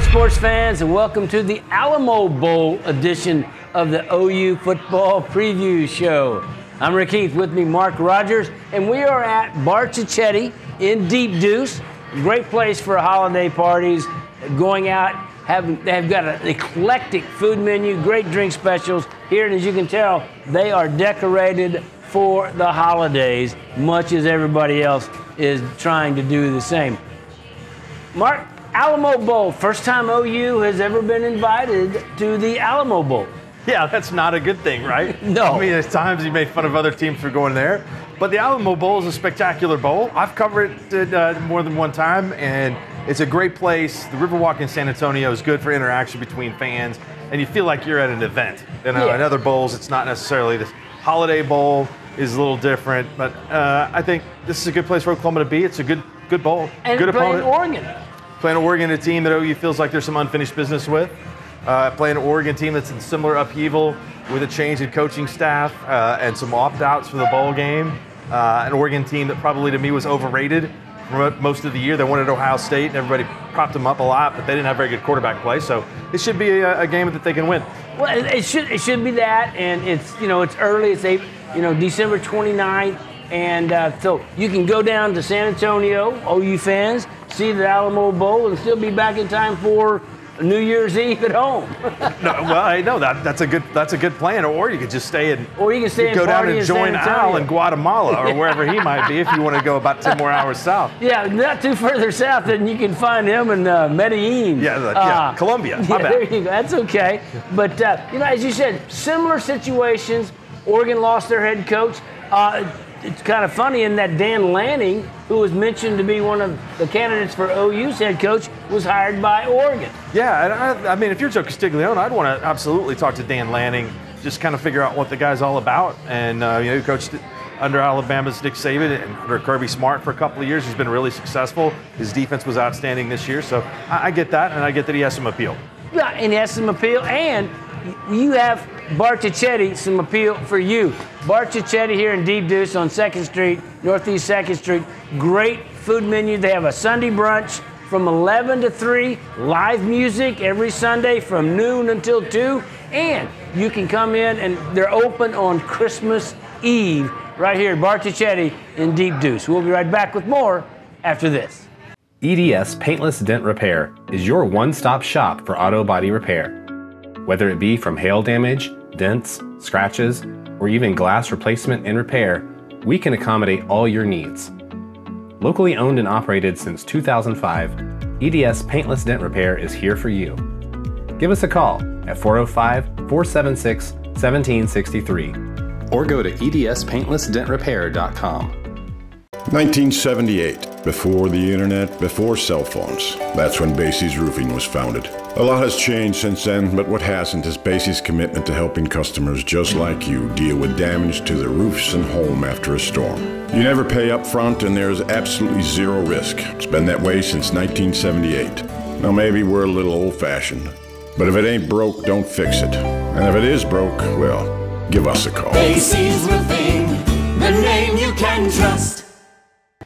sports fans, and welcome to the Alamo Bowl edition of the OU Football Preview Show. I'm Rick Heath, with me Mark Rodgers, and we are at Bar Cicchetti in Deep Deuce. Great place for holiday parties, going out. They've got an eclectic food menu, great drink specials here, and as you can tell, they are decorated for the holidays, much as everybody else is trying to do the same. Mark, Alamo Bowl, first time OU has ever been invited to the Alamo Bowl. Yeah, that's not a good thing, right? No. I mean, there's times you made fun of other teams for going there, but the Alamo Bowl is a spectacular bowl. I've covered it more than one time, and it's a great place. The Riverwalk in San Antonio is good for interaction between fans, and you feel like you're at an event. You know, in other bowls, it's not necessarily this holiday bowl is a little different, but I think this is a good place for Oklahoma to be. It's a good bowl, and good opponent. Oregon. Playing Oregon, a team that OU feels like there's some unfinished business with. Playing an Oregon team that's in similar upheaval with a change in coaching staff and some opt-outs for the bowl game. An Oregon team that probably to me was overrated for most of the year. They wanted Ohio State, and everybody propped them up a lot, but they didn't have very good quarterback play. So it should be a game that they can win. Well, it should be that, and it's early. It's December 29th, and so you can go down to San Antonio, OU fans, see the Alamo Bowl, and still be back in time for New Year's Eve at home. That's a good plan. Or you could just stay and go down and join Al in Guatemala or wherever he might be if you want to go about 10 more hours south. Yeah, not too further south, and you can find him in Medellin. Yeah, Colombia. My bad. There you go. That's okay. But as you said, similar situations. Oregon lost their head coach. It's kind of funny in that Dan Lanning, who was mentioned to be one of the candidates for OU's head coach, was hired by Oregon. Yeah, and I mean, if you're Joe Castiglione, I'd want to absolutely talk to Dan Lanning, just kind of figure out what the guy's all about. And, he coached under Alabama's Nick Saban and under Kirby Smart for a couple of years. He's been really successful. His defense was outstanding this year. So I get that, and I get that he has some appeal. Yeah, and he has some appeal, and you have Bar Cicchetti, some appeal for you. Bar Cicchetti here in Deep Deuce on 2nd Street, Northeast 2nd Street. Great food menu. They have a Sunday brunch from 11 to 3, live music every Sunday from noon until 2, and you can come in, and they're open on Christmas Eve right here at Bar Cicchetti in Deep Deuce. We'll be right back with more after this. EDS Paintless Dent Repair is your one-stop shop for auto body repair. Whether it be from hail damage, dents, scratches, or even glass replacement and repair, we can accommodate all your needs. Locally owned and operated since 2005, EDS Paintless Dent Repair is here for you. Give us a call at 405-476-1763 or go to edspaintlessdentrepair.com. 1978, before the internet, before cell phones. That's when Basie's Roofing was founded. A lot has changed since then, but what hasn't is Basie's commitment to helping customers just like you deal with damage to their roofs and home after a storm. You never pay up front, and there's absolutely zero risk. It's been that way since 1978. Now maybe we're a little old-fashioned, but if it ain't broke, don't fix it. And if it is broke, well, give us a call. Basie's Roofing, the name you can trust.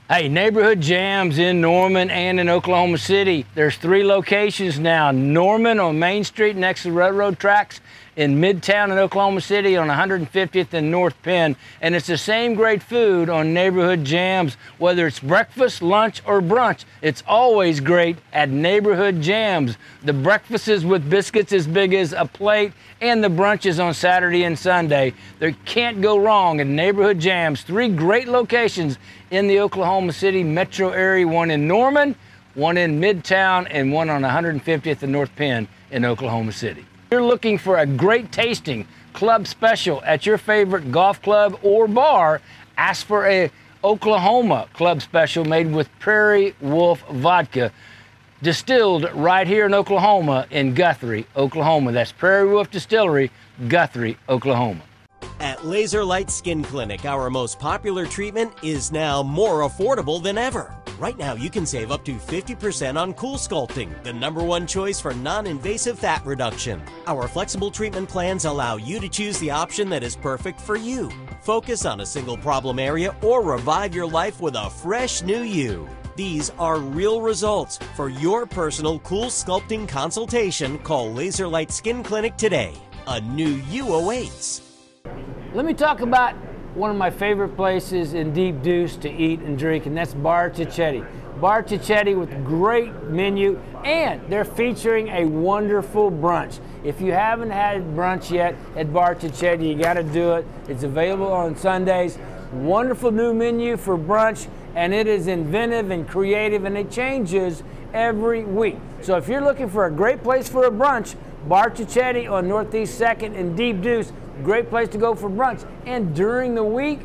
Hey, Neighborhood Jams in Norman and in Oklahoma City. There's 3 locations now. Norman on Main Street next to the railroad tracks, in Midtown in Oklahoma City on 150th and North Penn. And it's the same great food on Neighborhood Jams. Whether it's breakfast, lunch, or brunch, it's always great at Neighborhood Jams. The breakfast is with biscuits as big as a plate, and the brunches on Saturday and Sunday. There can't go wrong at Neighborhood Jams. 3 great locations in the Oklahoma City metro area, one in Norman, one in Midtown, and one on 150th and North Penn in Oklahoma City. If you're looking for a great tasting club special at your favorite golf club or bar, ask for a Oklahoma club special made with Prairie Wolf vodka, distilled right here in Oklahoma in Guthrie, Oklahoma. That's Prairie Wolf Distillery, Guthrie, Oklahoma. At Laser Light Skin Clinic, our most popular treatment is now more affordable than ever. Right now, you can save up to 50% on Cool Sculpting, the #1 choice for non-invasive fat reduction. Our flexible treatment plans allow you to choose the option that is perfect for you. Focus on a single problem area or revive your life with a fresh new you. These are real results. For your personal cool sculpting consultation, call Laser Light Skin Clinic today. A new you awaits. Let me talk about one of my favorite places in Deep Deuce to eat and drink, and that's Bar Cicchetti. Bar Cicchetti with a great menu, and they're featuring a wonderful brunch. If you haven't had brunch yet at Bar Cicchetti, you got to do it. It's available on Sundays. Wonderful new menu for brunch, and it is inventive and creative, and it changes every week. So if you're looking for a great place for a brunch, Bar Cicchetti on Northeast 2nd in Deep Deuce, great place to go for brunch. And during the week,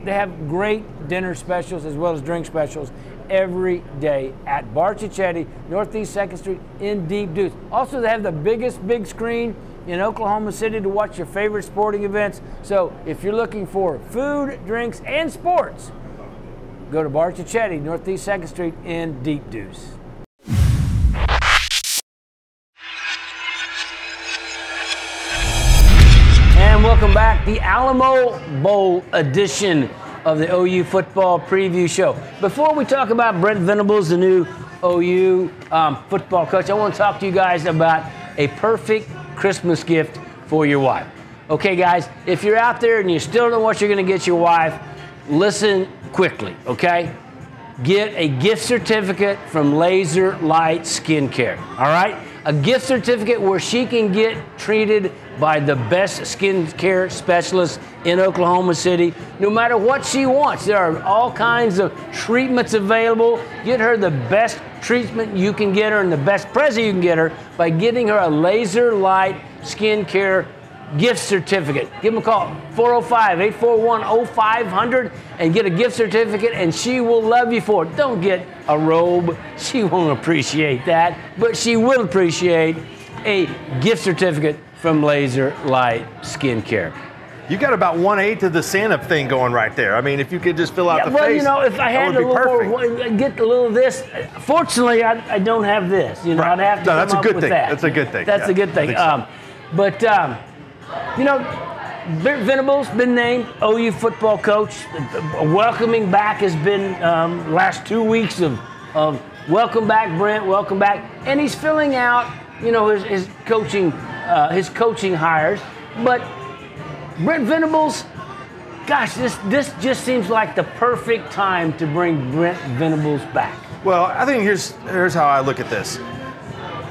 they have great dinner specials as well as drink specials every day at Bar Cicchetti, Northeast 2nd Street in Deep Deuce. Also, they have the biggest big screen in Oklahoma City to watch your favorite sporting events. So if you're looking for food, drinks, and sports, go to Bar Cicchetti, Northeast 2nd Street in Deep Deuce. And welcome back, the Alamo Bowl edition of the OU football preview show. Before we talk about Brent Venables, the new OU football coach, I want to talk to you guys about a perfect Christmas gift for your wife. Okay, guys, if you're out there and you still don't know what you're going to get your wife, listen quickly, okay? Get a gift certificate from Laser Light Skincare, all right? A gift certificate where she can get treated by the best skincare specialists in Oklahoma City, no matter what she wants. There are all kinds of treatments available. Get her the best treatment you can get her and the best present you can get her by getting her a Laser Light Skincare gift certificate. Give them a call, 405-841-0500, and get a gift certificate, and she will love you for it. Don't get a robe. She won't appreciate that, but she will appreciate a gift certificate from Laser Light Skincare. You got about 1/8 of the Santa thing going right there. I mean, if you could just fill out the well, face, you know, if I had a little more, get a little of this. Fortunately, I don't have this. You know, right. I'd have to come that's a up good with thing. that. That's a good thing. That's a good thing. So. You know, Brent Venables been named OU football coach. Welcoming back has been last 2 weeks of welcome back, Brent, welcome back, and he's filling out, you know, his coaching hires. But Brent Venables, gosh, this just seems like the perfect time to bring Brent Venables back. Well, I think here's how I look at this.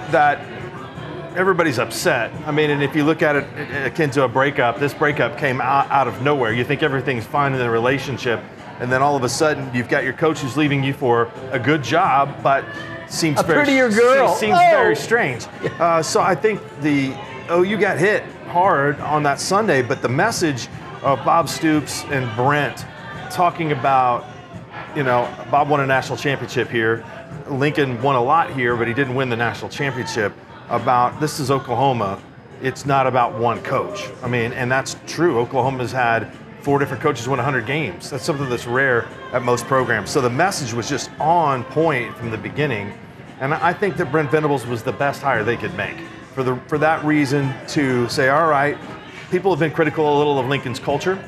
That everybody's upset. I mean, and if you look at it akin to a breakup, this breakup came out of nowhere. You think everything's fine in the relationship, and then all of a sudden you've got your coach who's leaving you for a good job, but seems a prettier girl. Seems very strange. So I think the OU got hit hard on that Sunday, but the message of Bob Stoops and Brent talking about, you know, Bob won a national championship here. Lincoln won a lot here, but he didn't win the national championship. About this is Oklahoma. It's not about one coach. I mean, and that's true. Oklahoma's had 4 different coaches win 100 games. That's something that's rare at most programs. So the message was just on point from the beginning. And I think that Brent Venables was the best hire they could make. For that reason, to say, all right, people have been critical a little of Lincoln's culture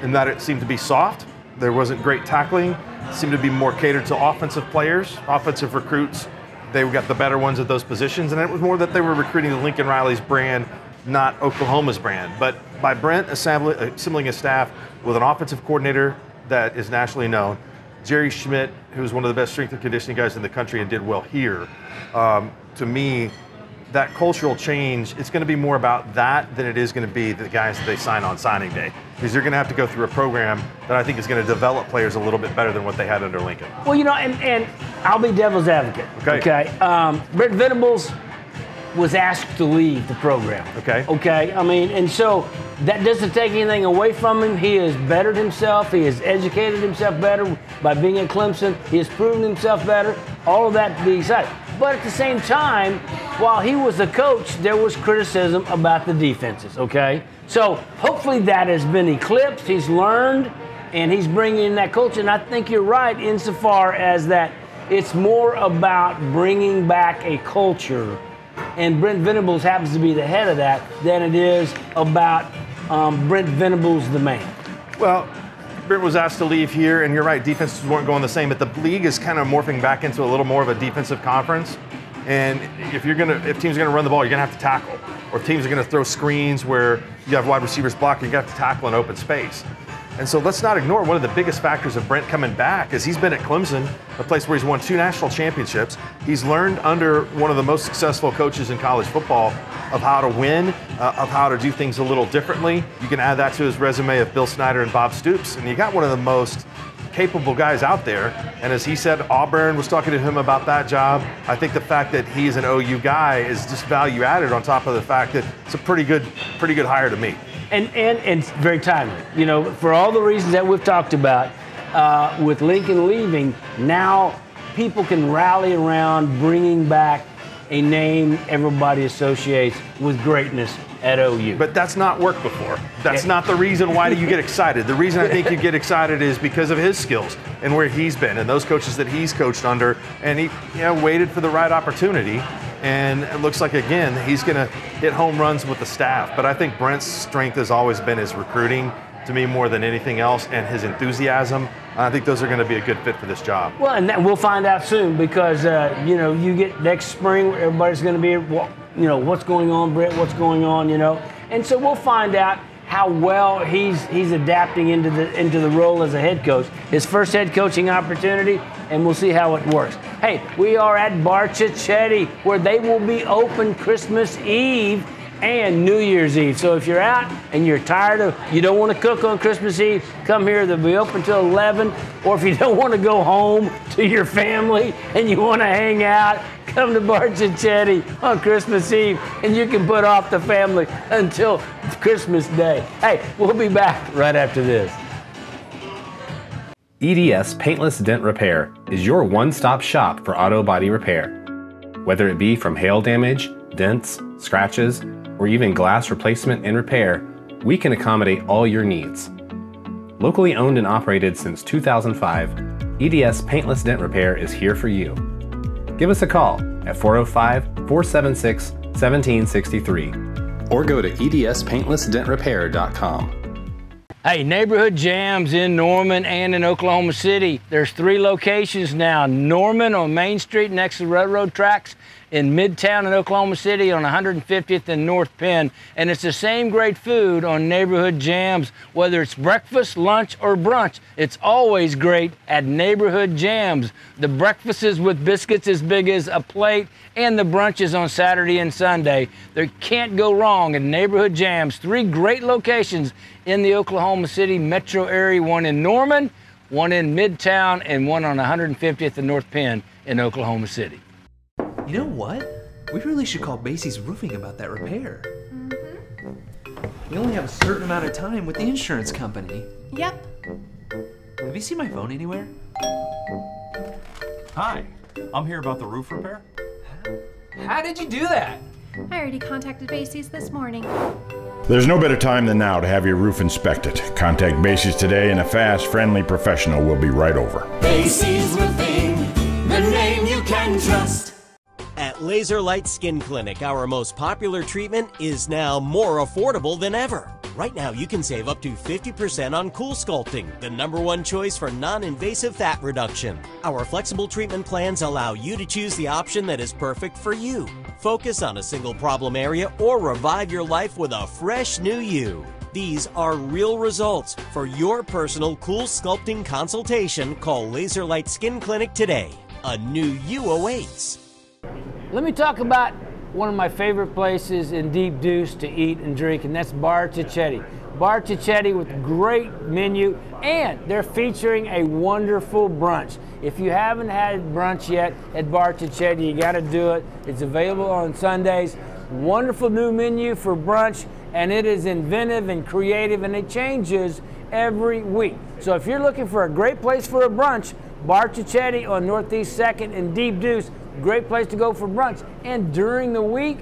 in that it seemed to be soft. There wasn't great tackling. It seemed to be more catered to offensive players, offensive recruits. They got the better ones at those positions, and it was more that they were recruiting the Lincoln Riley's brand, not Oklahoma's brand. But by Brent assembling a staff with an offensive coordinator that is nationally known, Jerry Schmidt, who's one of the best strength and conditioning guys in the country and did well here, to me, that cultural change, it's going to be more about that than it is going to be the guys that they sign on signing day. Because you're going to have to go through a program that I think is going to develop players a little bit better than what they had under Lincoln. Well, you know, and I'll be devil's advocate. Okay. Brent Venables was asked to leave the program. Okay. I mean, and so that doesn't take anything away from him. He has bettered himself. He has educated himself better by being at Clemson. He has proven himself better. All of that to be excited. But at the same time, while he was the coach, there was criticism about the defenses, okay? So hopefully that has been eclipsed. He's learned, and he's bringing in that culture. And I think you're right insofar as that it's more about bringing back a culture, and Brent Venables happens to be the head of that, than it is about Brent Venables the man. Well, Brent was asked to leave here, and you're right, defenses weren't going the same, but the league is kind of morphing back into a little more of a defensive conference. And if teams are gonna run the ball, you're gonna have to tackle. Or if teams are gonna throw screens where you have wide receivers blocking, you're gonna have to tackle in open space. And so let's not ignore one of the biggest factors of Brent coming back is he's been at Clemson, a place where he's won 2 national championships. He's learned under one of the most successful coaches in college football of how to win, of how to do things a little differently. You can add that to his resume of Bill Snyder and Bob Stoops, and you got one of the most capable guys out there. And as he said, Auburn was talking to him about that job. I think the fact that he's an OU guy is just value added on top of the fact that it's a pretty good hire to me. And it's very timely. You know, for all the reasons that we've talked about, with Lincoln leaving, now people can rally around bringing back a name everybody associates with greatness at OU. But that's not worked before. That's not the reason why you get excited. The reason I think you get excited is because of his skills and where he's been and those coaches that he's coached under, and he waited for the right opportunity. And it looks like, again, he's going to hit home runs with the staff. But I think Brent's strength has always been his recruiting, to me, more than anything else, and his enthusiasm. I think those are going to be a good fit for this job. Well, and we'll find out soon because, you get next spring, everybody's going to be, what's going on, Brent, what's going on, And so we'll find out how well he's adapting into the role as a head coach. His first head coaching opportunity, and we'll see how it works. Hey, we are at Bar Chichetti, where they will be open Christmas Eve and New Year's Eve. So if you're out and you're tired you don't want to cook on Christmas Eve, come here. They'll be open till 11. Or if you don't want to go home to your family and you want to hang out, come to Bar Chichetti on Christmas Eve, and you can put off the family until Christmas Day. Hey, we'll be back right after this. EDS Paintless Dent Repair is your one-stop shop for auto body repair. Whether it be from hail damage, dents, scratches, or even glass replacement and repair, we can accommodate all your needs. Locally owned and operated since 2005, EDS Paintless Dent Repair is here for you. Give us a call at 405-476-1763 or go to edspaintlessdentrepair.com. Hey, neighborhood jams in Norman and in Oklahoma City. There's 3 locations now. Norman on Main Street next to the railroad tracks, in Midtown in Oklahoma City on 150th and North Penn. And it's the same great food on Neighborhood Jams. Whether it's breakfast, lunch, or brunch, it's always great at Neighborhood Jams. The breakfast is with biscuits as big as a plate, and the brunches on Saturday and Sunday. There can't go wrong at Neighborhood Jams. 3 great locations in the Oklahoma City metro area, one in Norman, one in Midtown, and one on 150th and North Penn in Oklahoma City. You know what? We really should call Basie's Roofing about that repair. We only have a certain amount of time with the insurance company. Yep. Have you seen my phone anywhere? Hi, I'm here about the roof repair. How did you do that? I already contacted Basie's this morning. There's no better time than now to have your roof inspected. Contact Basie's today and a fast, friendly professional will be right over. Basie's Roofing, the name you can trust. At Laser Light Skin Clinic, our most popular treatment is now more affordable than ever. Right now, you can save up to 50% on Cool Sculpting, the #1 choice for non-invasive fat reduction. Our flexible treatment plans allow you to choose the option that is perfect for you. Focus on a single problem area or revive your life with a fresh new you. These are real results. For your personal Cool Sculpting consultation, call Laser Light Skin Clinic today. A new you awaits. Let me talk about one of my favorite places in Deep Deuce to eat and drink, and that's Bar Chichetti. Bar Chichetti with a great menu, and they're featuring a wonderful brunch. If you haven't had brunch yet at Bar Chichetti, you got to do it. It's available on Sundays. Wonderful new menu for brunch, and it is inventive and creative, and it changes every week. So if you're looking for a great place for a brunch, Bar Chichetti on Northeast 2nd in Deep Deuce, great place to go for brunch. And during the week,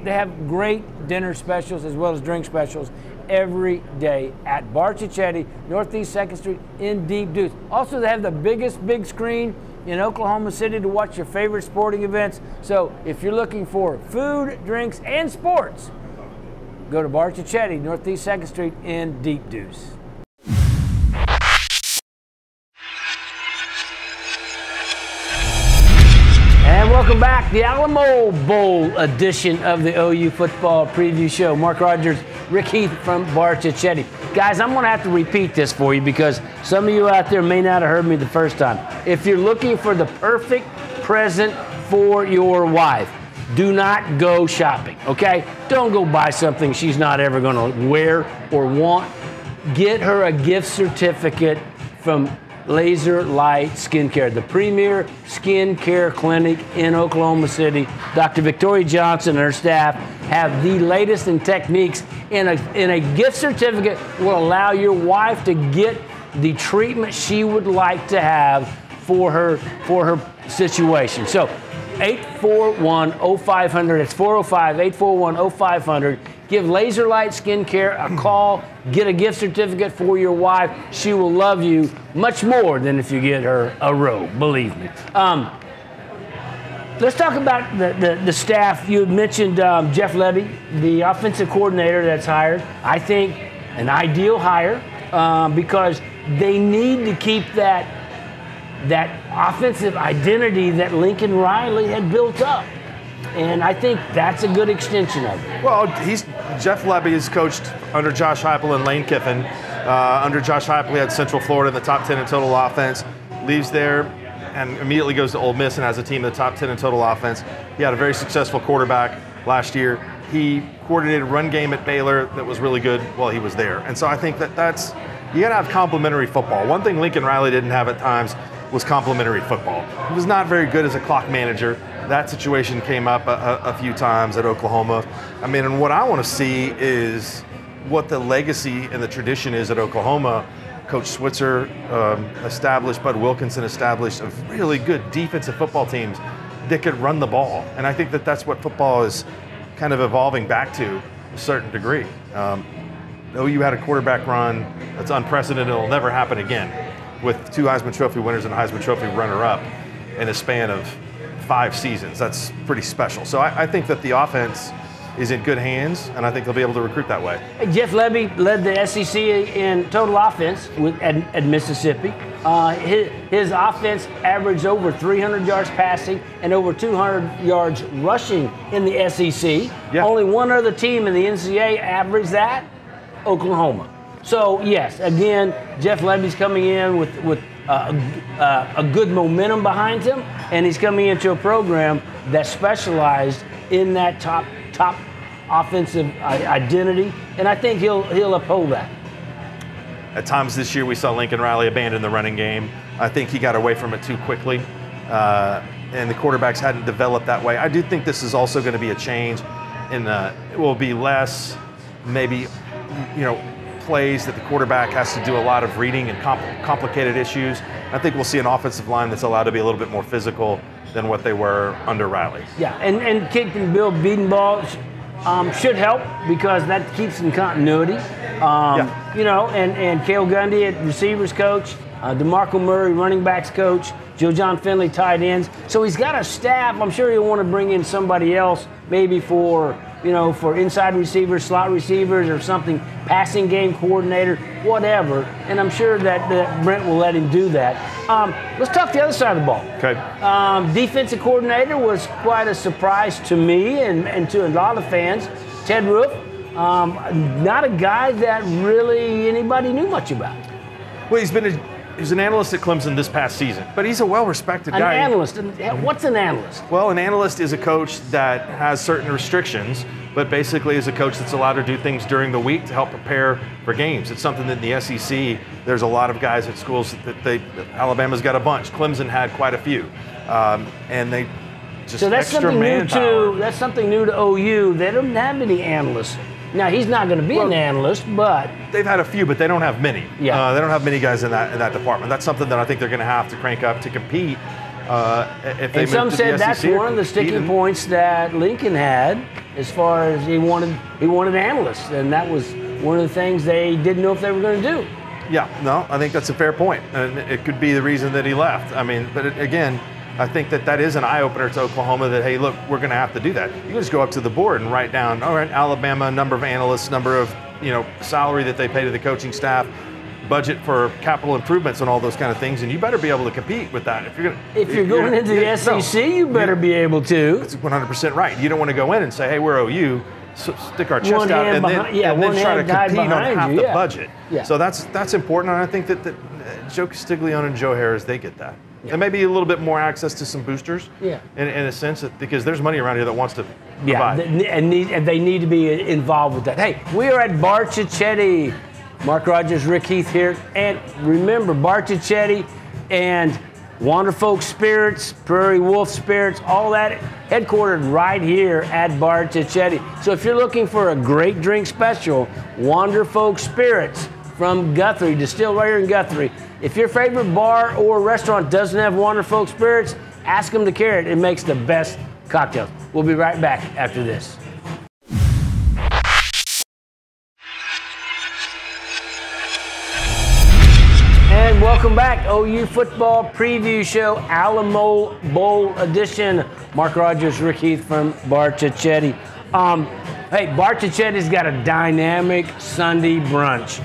they have great dinner specials as well as drink specials every day at Bar Chichetti, Northeast 2nd Street in Deep Deuce. Also, they have the biggest big screen in Oklahoma City to watch your favorite sporting events. So if you're looking for food, drinks, and sports, go to Bar Chichetti, Northeast 2nd Street in Deep Deuce. Welcome back. The Alamo Bowl edition of the OU Football Preview Show. Mark Rodgers, Rick Heath from Bar Chichetti. Guys, I'm going to have to repeat this for you because some of you out there may not have heard me the first time. If you're looking for the perfect present for your wife, do not go shopping, okay? Don't go buy something she's not ever going to wear or want. Get her a gift certificate from Laser Light Skincare, the premier skincare clinic in Oklahoma City. Dr. Victoria Johnson and her staff have the latest in techniques, and a gift certificate will allow your wife to get the treatment she would like to have for her situation. So 841-0500, it's 405-841-0500. Give Laser Light Skincare a call. Get a gift certificate for your wife. She will love you much more than if you get her a robe, believe me. Let's talk about the staff. You had mentioned Jeff Levy, the offensive coordinator that's hired. I think an ideal hire because they need to keep that offensive identity that Lincoln Riley had built up. And I think that's a good extension of it. Well, Jeff Levy has coached under Josh Heupel and Lane Kiffin. Under Josh Heupel, he had Central Florida in the top 10 in total offense. Leaves there and immediately goes to Ole Miss and has a team in the top 10 in total offense. He had a very successful quarterback last year. He coordinated a run game at Baylor that was really good while he was there. And so I think that's you got to have complementary football. One thing Lincoln Riley didn't have at times was complementary football. He was not very good as a clock manager. That situation came up a few times at Oklahoma. I mean, and what I want to see is what the legacy and the tradition is at Oklahoma. Coach Switzer established, Bud Wilkinson established a really good defensive football teams that could run the ball. And I think that's what football is kind of evolving back to a certain degree. OU had a quarterback run that's unprecedented. It'll never happen again with 2 Heisman Trophy winners and a Heisman Trophy runner-up in a span of 5 seasons. That's pretty special. So I think that the offense is in good hands, and I think they'll be able to recruit that way. Jeff Levy led the SEC in total offense at Mississippi. His offense averaged over 300 yards passing and over 200 yards rushing in the SEC. Yeah. Only one other team in the NCAA averaged that, Oklahoma. So, yes, again, Jeff Levy's coming in with a good momentum behind him, and he's coming into a program that specialized in that top offensive identity, and I think he'll uphold that. At times this year, we saw Lincoln Riley abandon the running game. I think he got away from it too quickly, and the quarterbacks hadn't developed that way. I do think this is also going to be a change in it will be less maybe, plays that the quarterback has to do a lot of reading and complicated issues. I think we'll see an offensive line that's allowed to be a little bit more physical than what they were under Riley. Yeah, and kick and build beating balls should help because that keeps some continuity. And Cale Gundy at receivers coach, DeMarco Murray running backs coach, Joe John Finley tight ends. So he's got a staff. I'm sure he'll want to bring in somebody else maybe for inside receivers, slot receivers or something, passing game coordinator, whatever. And I'm sure that Brent will let him do that. Let's talk the other side of the ball. Okay. Defensive coordinator was quite a surprise to me and to a lot of fans. Ted Roof, not a guy that really anybody knew much about. Well, he's an analyst at Clemson this past season, but he's a well-respected guy. An analyst. What's an analyst? Well, an analyst is a coach that has certain restrictions, but basically is a coach that's allowed to do things during the week to help prepare for games. It's something that in the SEC, there's a lot of guys at schools Alabama's got a bunch. Clemson had quite a few, and they just so that's extra something manpower. That's something new to OU. They don't have any analysts. Now, he's not going to be an analyst, but they've had a few, but they don't have many. Yeah. They don't have many guys in that department. That's something that I think they're going to have to crank up to compete. If they and some said that's one of the sticking points that Lincoln had, as far as he wanted analysts, and that was one of the things they didn't know if they were going to do. Yeah, no, I think that's a fair point, and it could be the reason that he left. I mean, but again, I think that is an eye-opener to Oklahoma that, hey, look, we're going to have to do that. You can just go up to the board and write down, all right, Alabama, number of analysts, number of, salary that they pay to the coaching staff. budget for capital improvements and all those kind of things, and you better be able to compete with that. If you're going into the SEC, you better be able to. That's 100% right. You don't want to go in and say, hey, we're OU, so stick our chest out, and then try to compete on half the budget. Yeah. So that's important, and I think that Joe Castiglione and Joe Harris, they get that. Yeah. And maybe a little bit more access to some boosters, yeah, in a sense, because there's money around here that wants to provide. And they need to be involved with that. Hey, we are at Bar Cicchetti. Mark Rodgers, Rick Heath here. And remember, Bar Cicchetti and Wanderfolk Spirits, Prairie Wolf Spirits, all that headquartered right here at Bar Cicchetti. So if you're looking for a great drink special, Wanderfolk Spirits from Guthrie, distilled right here in Guthrie. If your favorite bar or restaurant doesn't have Wanderfolk Spirits, ask them to carry it. It makes the best cocktails. We'll be right back after this. And welcome back, OU Football Preview Show, Alamo Bowl Edition. Mark Rodgers, Rick Heath from Bar Cicchetti. Hey, Bar Cicchetti's got a dynamic Sunday brunch.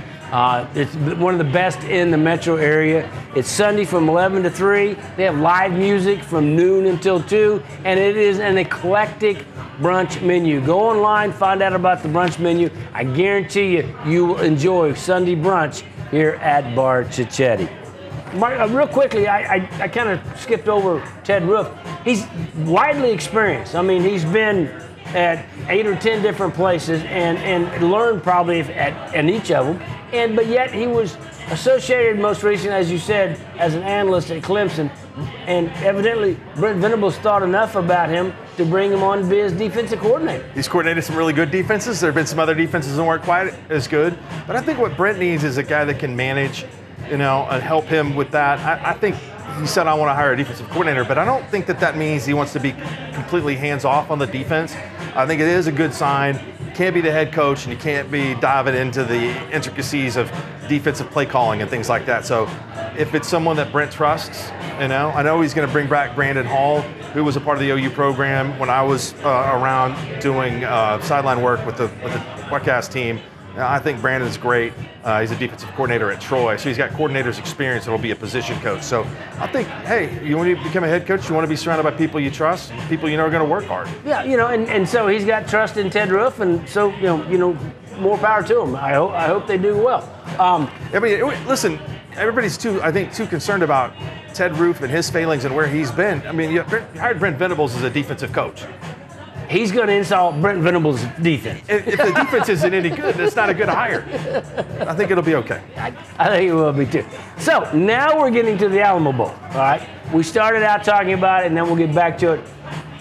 It's one of the best in the metro area. It's Sunday from 11 to 3. They have live music from noon until 2, and it is an eclectic brunch menu. Go online, find out about the brunch menu. I guarantee you will enjoy Sunday brunch here at Bar Cicchetti. Mark, real quickly, I kind of skipped over Ted Roof. He's widely experienced. I mean, he's been at 8 or 10 different places and learned probably at each of them. But yet he was associated most recently, as you said, as an analyst at Clemson. And evidently, Brent Venables thought enough about him to bring him on to be his defensive coordinator. He's coordinated some really good defenses. There have been some other defenses that weren't quite as good. But I think what Brent needs is a guy that can manage, and help him with that. I think he said, I want to hire a defensive coordinator, but I don't think that means he wants to be completely hands-off on the defense. I think it is a good sign. You can't be the head coach, and you can't be diving into the intricacies of defensive play calling and things like that. So if it's someone that Brent trusts, I know he's going to bring back Brandon Hall, who was a part of the OU program when I was around doing sideline work with the Buckeyes team. I think Brandon's great. He's a defensive coordinator at Troy, so he's got coordinator's experience and will be a position coach. So I think, hey, you want to become a head coach, you want to be surrounded by people you trust, people you know are going to work hard. Yeah, and so he's got trust in Ted Roof, and so more power to him. I hope they do well. Listen, everybody's too concerned about Ted Roof and his failings and where he's been. I mean, you hired Brent Venables as a defensive coach. He's going to install Brent Venables' defense. If the defense isn't any good, it's not a good hire. I think it'll be okay. I think it will be too. So now we're getting to the Alamo Bowl. All right, we started out talking about it, and then we'll get back to it.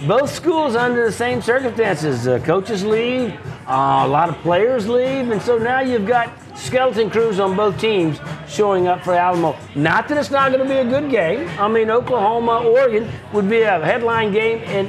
Both schools under the same circumstances. Coaches leave, a lot of players leave, and so now you've got skeleton crews on both teams showing up for Alamo. Not that it's not going to be a good game. I mean, Oklahoma, Oregon would be a headline game in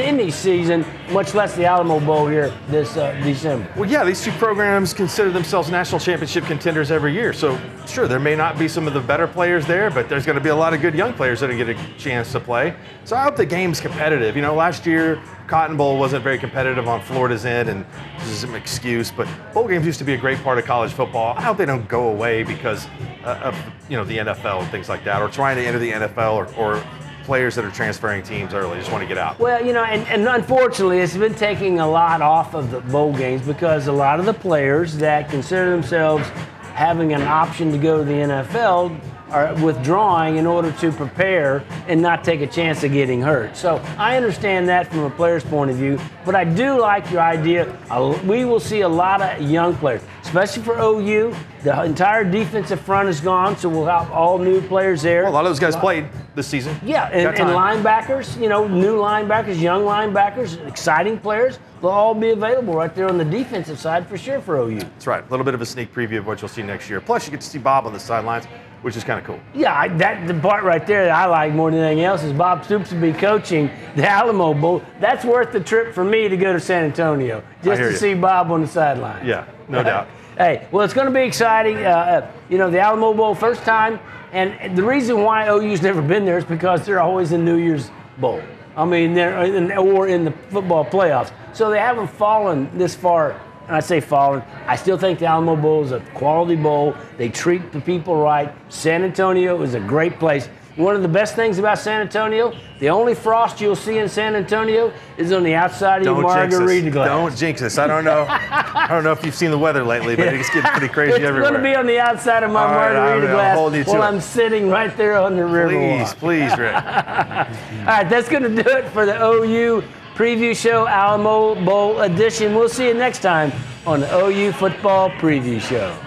any season, much less the Alamo Bowl here this December. Well, yeah, these two programs consider themselves national championship contenders every year. So, sure, there may not be some of the better players there, but there's going to be a lot of good young players that get a chance to play. So I hope the game's competitive. Last year, Cotton Bowl wasn't very competitive on Florida's end, and this is an excuse, but bowl games used to be a great part of college football. I hope they don't go away because of the NFL and things like that, or trying to enter the NFL or players that are transferring teams early just want to get out. Well, and unfortunately, it's been taking a lot off of the bowl games because a lot of the players that consider themselves having an option to go to the NFL are withdrawing in order to prepare and not take a chance of getting hurt. So I understand that from a player's point of view, but I do like your idea. We will see a lot of young players, especially for OU. The entire defensive front is gone, so we'll have all new players there. Well, a lot of those guys played this season. Yeah, and linebackers, new linebackers, young linebackers, exciting players. They'll all be available right there on the defensive side for sure for OU. That's right. A little bit of a sneak preview of what you'll see next year. Plus, you get to see Bob on the sidelines, which is kind of cool. Yeah, the part right there that I like more than anything else is Bob Stoops will be coaching the Alamo Bowl. That's worth the trip for me to go to San Antonio just to see Bob on the sideline. Yeah, no doubt. Hey, well, it's going to be exciting. The Alamo Bowl, first time. And the reason why OU's never been there is because they're always in New Year's Bowl. I mean, or in the football playoffs. So they haven't fallen this far and I say fallen. I still think the Alamo Bowl is a quality bowl. They treat the people right. San Antonio is a great place. One of the best things about San Antonio, the only frost you'll see in San Antonio is on the outside of your margarita glass. Don't jinx us. I don't know. I don't know if you've seen the weather lately, but it's getting pretty crazy everywhere. It's going to be on the outside of my margarita glass while I'm sitting right there on the river. Please, Rick. All right, that's going to do it for the OU preview show, Alamo Bowl edition. We'll see you next time on the OU Football Preview Show.